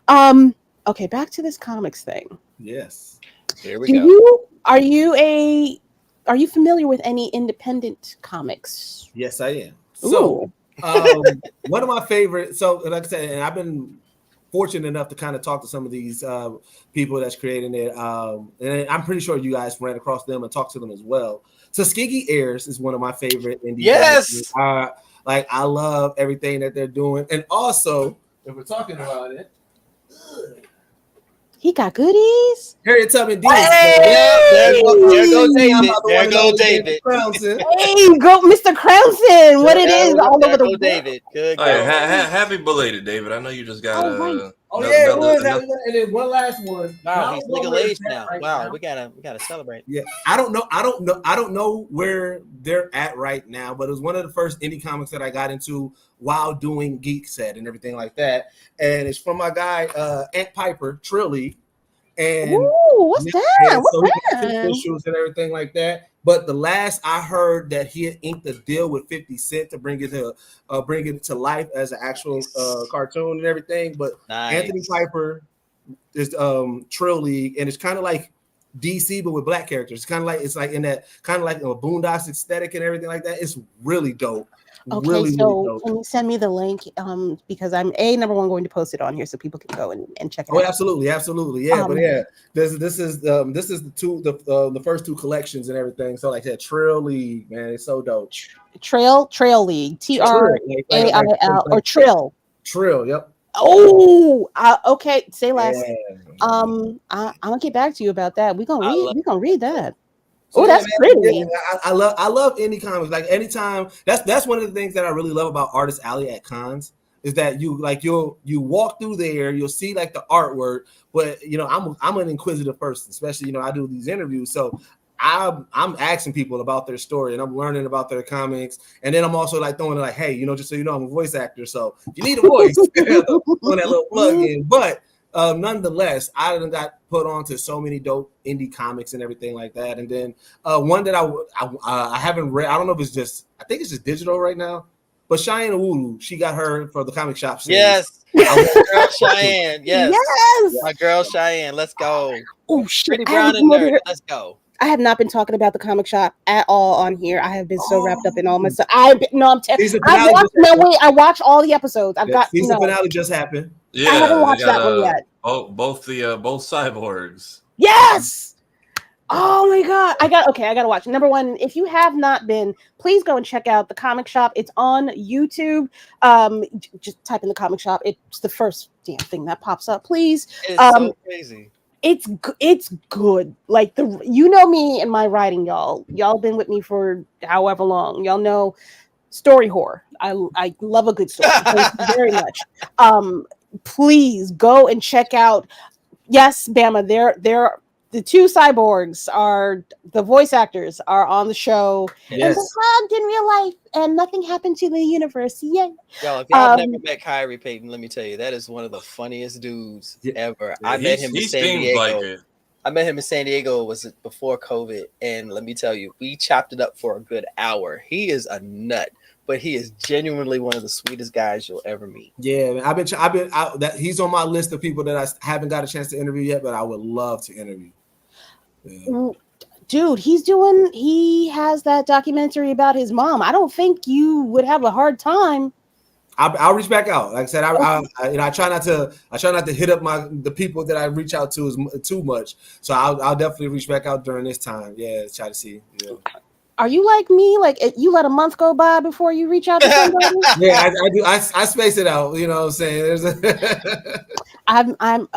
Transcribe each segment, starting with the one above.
Okay, back to this comics thing. Yes. Here we Do go. you are you familiar with any independent comics? Yes, I am. So, Ooh. one of my favorite. So, like I said, and I've been fortunate enough to kind of talk to some of these people that's creating it. And I'm pretty sure you guys ran across them and talked to them as well. Tuskegee Airs is one of my favorite indie guys. Yes. Like I love everything that they're doing, and also if we're talking about it, He got goodies. Harriet Tubman Dean. Yeah, there go I'm David. about to There want to go know David. David. Hey, go, Mr. Crownson. What it is all There over the go world. David. Good Oh yeah, God. happy belated, David. I know you just got Oh, right. Oh yeah, it was. another. And then one last one. I Wow, don't he's know legal where it's age at now. right Wow, now. we gotta celebrate. Yeah, I don't know where they're at right now, but it was one of the first indie comics that I got into while doing Geek Set and everything like that. And it's from my guy Ant Piper, Trilly. And Ooh, what's yeah, that? so What's he got 6 that? issues and everything like that. But the last I heard that he had inked a deal with 50 Cent to bring it to life as an actual cartoon and everything. But Anthony Nice. Piper is Trill League, and it's kind of like DC but with black characters. It's like in that kind of like a Boondocks aesthetic and everything like that. It's really dope. Okay, Really, really so dope. can you send me the link? Because I'm number one going to post it on here so people can go and check it Oh, out. absolutely, yeah. But yeah, this is the first two collections and everything. So like that Trill League, man, it's so dope. Trail League, TRAIL or Trill. Trill, yep. Oh, okay. Say less. Yeah. I'm gonna get back to you about that. We gonna read that. So, Oh, yeah, that's man, pretty. yeah, I love indie comics. Like anytime, that's one of the things that I really love about Artist Alley at cons is that you walk through there, you'll see like the artwork, but I'm an inquisitive person, especially I do these interviews, so I'm asking people about their story and I'm learning about their comics, and then I'm also like throwing it like, hey, just so you know, I'm a voice actor, so if you need a voice, throwing that little plug in, but. Nonetheless, I got put on to so many dope indie comics and everything like that. And then one that I haven't read, I don't know if I think it's just digital right now. But Cheyenne Owulu, she got her for the comic shop series. Yes, my girl Cheyenne. Yes, Yes. my girl Cheyenne. Let's go. Oh shit! Pretty brown and nerdy. Let's go. I have not been talking about the comic shop at all on here. I have been so wrapped up in all my stuff. I watched all the episodes. I've got season finale just happened. Yeah, I haven't watched that one yet. Both cyborgs. Yes. Oh my god! I gotta watch. Number one, if you have not been, please go and check out the comic shop. It's on YouTube. Just type in the comic shop. It's the first damn thing that pops up. Please. It's so crazy. It's good. Like me and my writing, y'all. Y'all been with me for however long. Y'all know story horror. I love a good story. Thank you very much. Please go and check out. Yes, Bama. They're the two cyborgs are the voice actors are on the show. Yes. And they hugged in real life, and nothing happened to the universe. Yay! Yo, if y'all never met Kyrie Payton, let me tell you, that is one of the funniest dudes ever. Yeah, I met him in San Diego. Like it. I met him in San Diego. Was it before COVID? And let me tell you, we chopped it up for a good hour. He is a nut, but he is genuinely one of the sweetest guys you'll ever meet. Yeah, man, he's on my list of people that I haven't got a chance to interview yet, but I would love to interview. Yeah. Dude, he has that documentary about his mom. I don't think you would have a hard time. I'll reach back out. Like I said, I try not to hit up the people that I reach out to too much. So I'll definitely reach back out during this time. Yeah, try to see. Yeah. Are you like me? Like you let a month go by before you reach out to somebody? Yeah, I do. I space it out. You know what I'm saying? I'm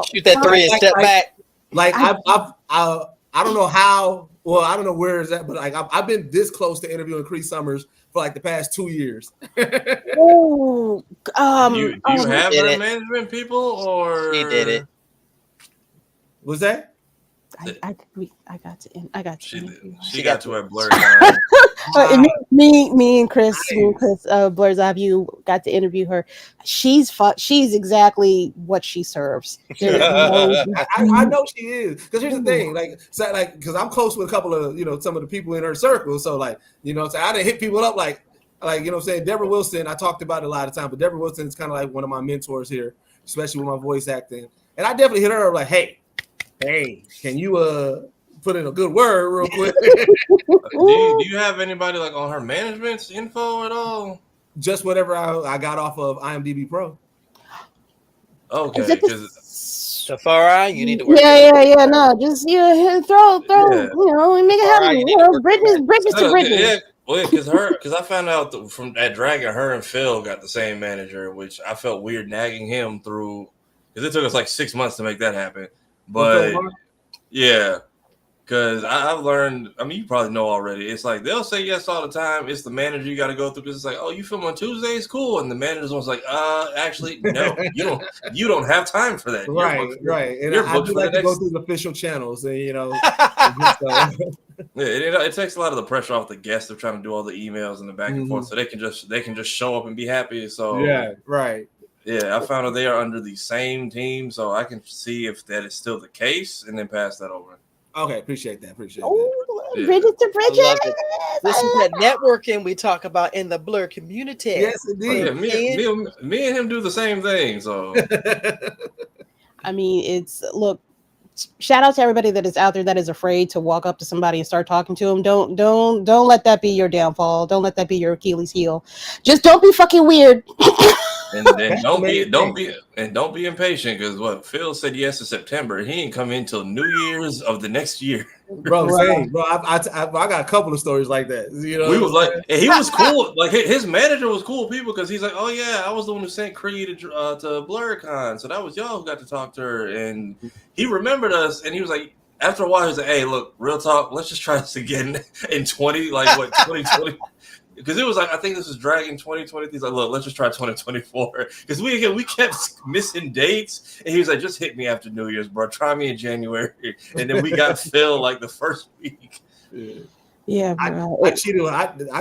shoot that three and step back. Like I don't know how. Well, I don't know where is that, but like I've been this close to interviewing Cree Summers for like the past 2 years. Oh, you have her management people, or he did it? Was that? I got to. She got to her Blerds. Me and Chris, Blerds Eye View got to interview her. She's exactly what she serves. I know she is, because here's the thing, because I'm close with a couple of some of the people in her circle. So like so I didn't hit people up like what I'm saying. Deborah Wilson, I talked about it a lot of time, but Deborah Wilson is kind of like one of my mentors here. especially with my voice acting. And I definitely hit her up like, hey, can you put in a good word real quick? Do you have anybody like on her management's info at all? Just whatever I got off of IMDb Pro. Okay, because Safari, you need to work. Yeah. No, just throw. Yeah. You know, make it happen. You know, Britney's to Britney. Yeah, well, because I found out from at Dragon, her and Phil got the same manager, which I felt weird nagging him through because it took us like 6 months to make that happen. But yeah, because I've learned. I mean, you probably know already. It's like they'll say yes all the time. It's the manager you got to go through because it's like, oh, you film on Tuesdays, cool, and the manager's one's like, actually, no, you don't have time for that. Right. And I do like to go through the official channels, and it takes a lot of the pressure off the guests of trying to do all the emails and the back and forth, so they can just show up and be happy. So yeah, right. Yeah, I found out they are under the same team, so I can see if that is still the case and then pass that over. Okay, appreciate that. Bridget to Bridget. This is that networking we talk about in the Blur community. Yes, indeed. Yeah, me and him do the same thing. So, I mean, look. Shout out to everybody that is out there that is afraid to walk up to somebody and start talking to them. Don't let that be your downfall. Don't let that be your Achilles heel. Just don't be fucking weird. and don't be impatient because what Phil said yes in September, he ain't come in till New Year's of the next year. Bro, same. Bro, I got a couple of stories like that. You know, we was like, and he was cool. Like his manager was cool people because he's like, oh yeah, I was the one who sent Creed to BlurCon, so that was y'all who got to talk to her, and he remembered us, and he was like, after a while, he was like, hey, look, real talk, let's just try this again in 2020. Because it was like, I think this is Dragon 2020. He's like, look, let's just try 2024. Because we kept missing dates. And he was like, just hit me after New Year's, bro. Try me in January. And then we got Phil like the first week. Yeah, bro. I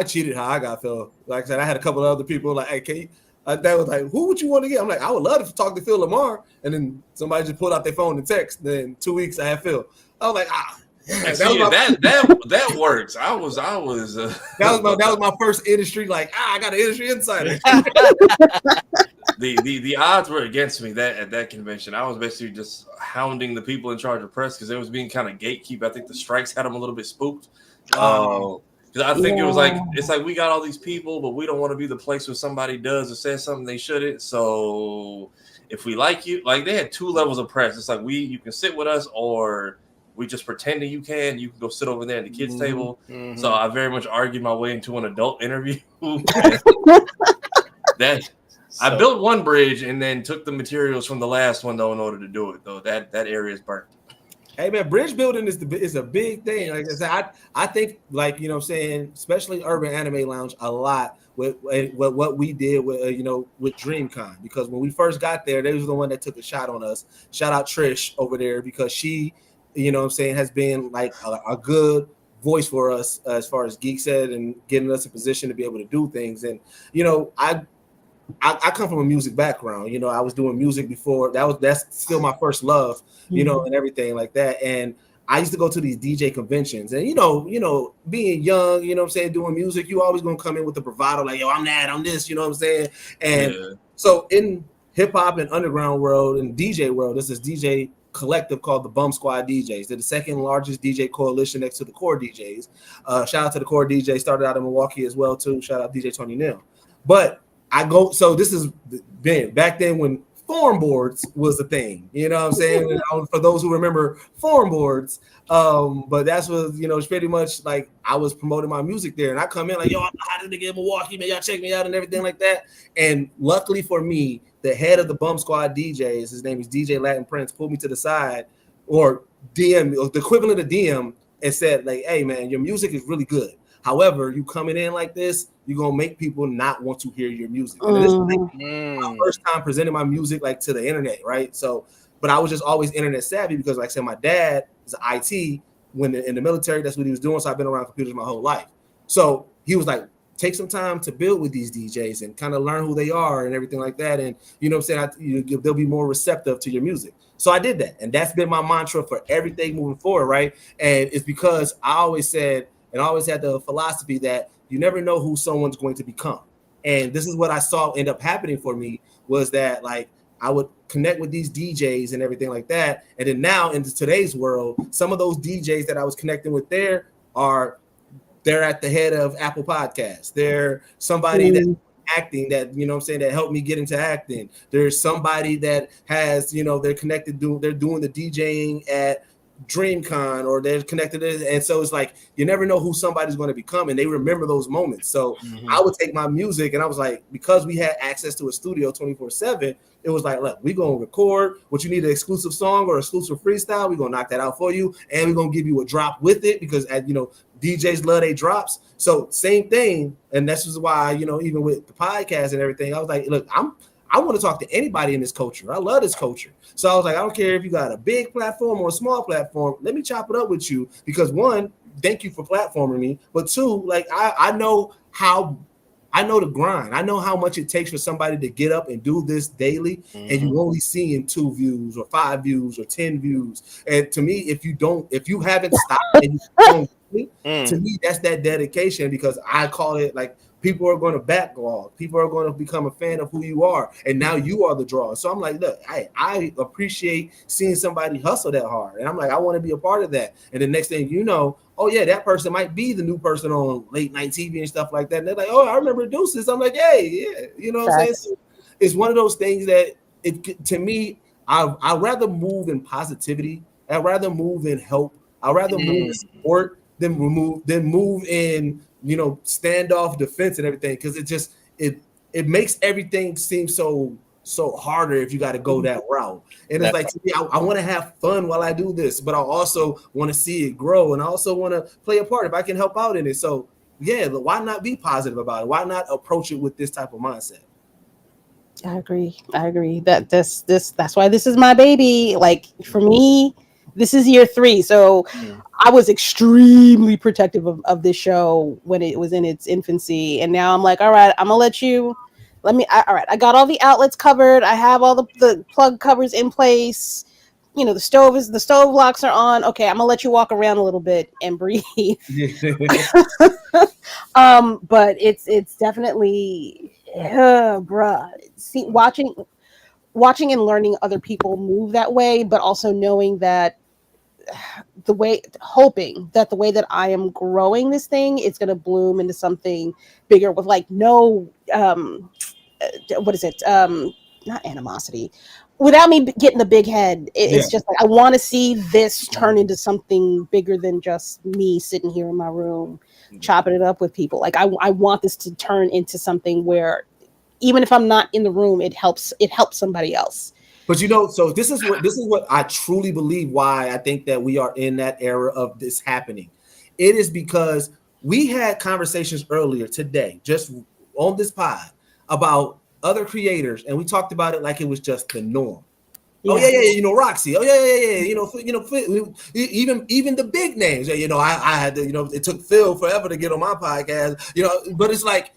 cheated how I got Phil. Like I said, I had a couple of other people like, hey, can you? That was like, who would you want to get? I'm like, I would love to talk to Phil Lamar. And then somebody just pulled out their phone and text. Then 2 weeks, I had Phil. I was like, that works. I was that was my first industry. Like, I got an industry insider. the odds were against me at that convention. I was basically just hounding the people in charge of press because it was being kind of gatekeep. I think the strikes had them a little bit spooked. Because I think it was like it's like we got all these people, but we don't want to be the place where somebody does or says something they shouldn't. So if we like you, like they had 2 levels of press. It's like you can sit with us or we just pretending you can go sit over there at the kids' table. Mm-hmm. So I very much argued my way into an adult interview. I built one bridge and then took the materials from the last one though in order to do it though. That area is burnt. Hey man, bridge building is a big thing. Like I said, I think like what I'm saying, especially Urban Anime Lounge a lot with what we did with with DreamCon, because when we first got there, they was the one that took a shot on us. Shout out Trish over there because she has been like a good voice for us as far as Geek said and getting us in position to be able to do things. And I come from a music background. I was doing music before. That's still my first love, and everything like that. And I used to go to these DJ conventions, and being young, doing music, you always gonna come in with the bravado, like, yo, I'm that, I'm this, what I'm saying? And so in hip hop and underground world and DJ world, this is DJ collective called the Bum Squad DJs. They're the second largest DJ coalition next to the Core DJs. Shout out to the Core DJ, started out in Milwaukee as well too. Shout out DJ Tony Neal. But so this is back then when forum boards was a thing, what I'm saying? For those who remember forum boards, but that's what, it's pretty much like I was promoting my music there, and I come in like, yo, I'm the hottest nigga in Milwaukee, man, y'all check me out and everything like that. And luckily for me, the head of the Bum Squad DJs, his name is DJ Latin Prince, pulled me to the side, or DM, or the equivalent of DM, and said like, hey man, your music is really good. However, you coming in like this, you're gonna make people not want to hear your music. And this is like my first time presenting my music like to the internet, right? So, but I was just always internet savvy because, like I said, my dad is an IT in the military. That's what he was doing. So I've been around computers my whole life. So he was like, take some time to build with these DJs and kind of learn who they are and everything like that. And they'll be more receptive to your music. So I did that, and that's been my mantra for everything moving forward, right? And it's because I always said, and I always had the philosophy that you never know who someone's going to become. And this is what I saw end up happening for me, was that like I would connect with these DJs and everything like that. And then now in today's world, some of those DJs that I was connecting with they're at the head of Apple Podcasts. They're somebody that's acting that, you know what I'm saying, that helped me get into acting. There's somebody that has, you know, they're connected, they're doing the DJing at DreamCon, or they're connected, and so it's like you never know who somebody's going to become, and they remember those moments. So I would take my music, and I was like, because we had access to a studio 24/7, it was like, look, we're going to record what you need, an exclusive song or exclusive freestyle, we're going to knock that out for you, and we're going to give you a drop with it, because you know, DJs love their drops. So same thing, and this is why, you know, even with the podcast and everything, I was like, look, I want to talk to anybody in this culture. I love this culture. So I was like, I don't care if you got a big platform or a small platform. Let me chop it up with you, because one, thank you for platforming me. But two, like I know the grind. I know how much it takes for somebody to get up and do this daily, and you only seeing 2 views or 5 views or 10 views. And to me, if you haven't stopped and you don't, to me, that's that dedication, because I call it like, people are going to backlog. People are going to become a fan of who you are. And now you are the draw. So I'm like, look, I appreciate seeing somebody hustle that hard. And I'm like, I want to be a part of that. And the next thing you know, oh yeah, that person might be the new person on late night TV and stuff like that. And they're like, oh, I remember Deuces. I'm like, hey, yeah. You know what I'm saying? So it's one of those things that to me, I'd rather move in positivity. I'd rather move in help. I'd rather move in support than move in, you know, standoff defense and everything, because it makes everything seem so harder if you got to go that route. And it's like, to me, I want to have fun while I do this, but I also want to see it grow, and I also want to play a part if I can help out in it. So yeah, why not be positive about it? Why not approach it with this type of mindset? I agree that that's why this is my baby. Like, for me, this is year 3. So I was extremely protective of this show when it was in its infancy. And now I'm like, all right, I'm going to all right, I got all the outlets covered. I have all the plug covers in place. You know, the stove locks are on. Okay, I'm going to let you walk around a little bit and breathe. But it's definitely, bruh. See, watching and learning other people move that way, but also knowing that hoping that the way that I am growing this thing, it's going to bloom into something bigger with like no, what is it? Not animosity. Without me getting the big head, it's just like, I want to see this turn into something bigger than just me sitting here in my room, chopping it up with people. Like I want this to turn into something where even if I'm not in the room, it helps somebody else. But you know, so this is what I truly believe, why I think that we are in that era of this happening. It is because we had conversations earlier today, just on this pod, about other creators, and we talked about it like it was just the norm. Yeah. Oh yeah, you know, Roxy. Oh yeah. You know, even the big names. You know, I had to, you know, it took Phil forever to get on my podcast. You know, but it's like,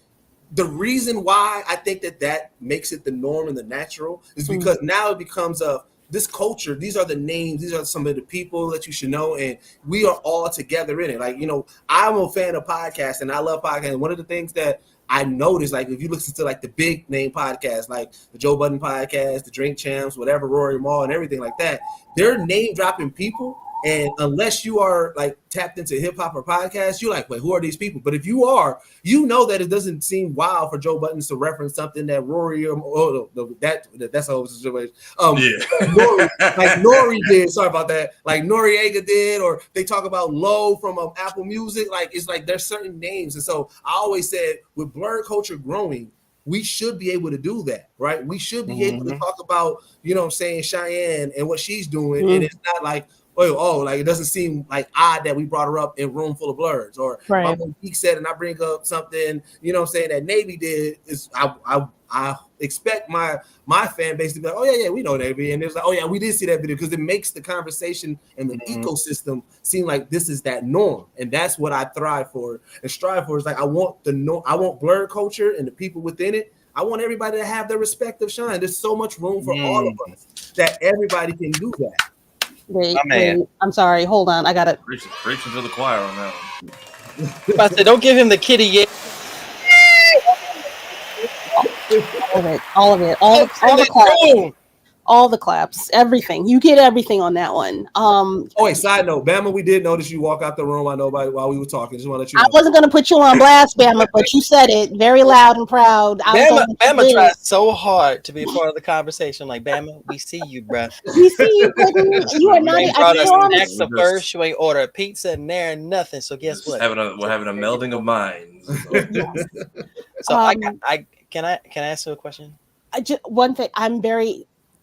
the reason why I think that makes it the norm and the natural is because now it becomes this culture. These are the names. These are some of the people that you should know, and we are all together in it. Like, you know, I'm a fan of podcasts, and I love podcasts. One of the things that I noticed, like, if you listen to like the big name podcasts, like the Joe Budden podcast, the Drink Champs, whatever, Rory Maul, and everything like that, they're name dropping people. And unless you are like tapped into hip hop or podcasts, you're like, wait, who are these people? But if you are, you know that it doesn't seem wild for Joe Budden to reference something that Rory that's a whole situation. Nori did. Sorry about that. Like Noriega did, or they talk about Low from Apple Music. Like, it's like there's certain names, and so I always said, with blerd culture growing, we should be able to do that, right? We should be able to talk about, you know what I'm saying, Cheyenne and what she's doing, and it's not like, like it doesn't seem like odd that we brought her up in a room full of blerds, or my boy Geek said, and I bring up something, you know what I'm saying, that Navy did. Is I expect my fan base to be like, oh yeah, we know Navy, and it's like, oh yeah, we did see that video, because it makes the conversation and the ecosystem seem like this is that norm, and that's what I thrive for and strive for. Is like, I want blerd culture and the people within it. I want everybody to have their respective shine. There's so much room for all of us that everybody can do that. Wait, I'm sorry. Hold on. I got it. Preaching to the choir on that one. I said, don't give him the kitty yet. All of it. All the choir. all the claps, everything. You get everything on that one. Oh, wait, side note, Bama, we did notice you walk out the room. I know while we were talking. Just want to let you know. I wasn't going to put you on blast, Bama, but you said it very loud and proud. Bama tried so hard to be a part of the conversation. Like, Bama, we see you, bruh. We see you, Puddin'. You are not. You ain't I brought us promise. snacks first. You ain't order a pizza in there and nothing. So guess what? We're having a melding of minds. Yes. So can I ask you a question? One thing,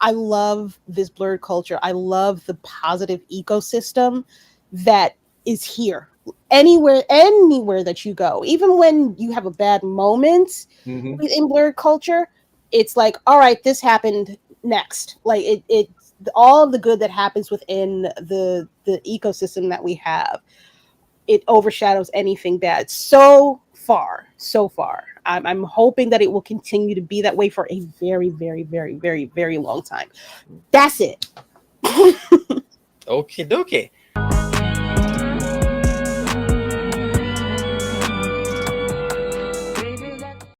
I love this blurred culture. I love the positive ecosystem that is here. Anywhere that you go, even when you have a bad moment in blurred culture, it's like, all right, this happened next. Like it all of the good that happens within the ecosystem that we have, it overshadows anything bad. So far. I'm hoping that it will continue to be that way for a very, very, very, very, very long time. That's it. Okay, dokie.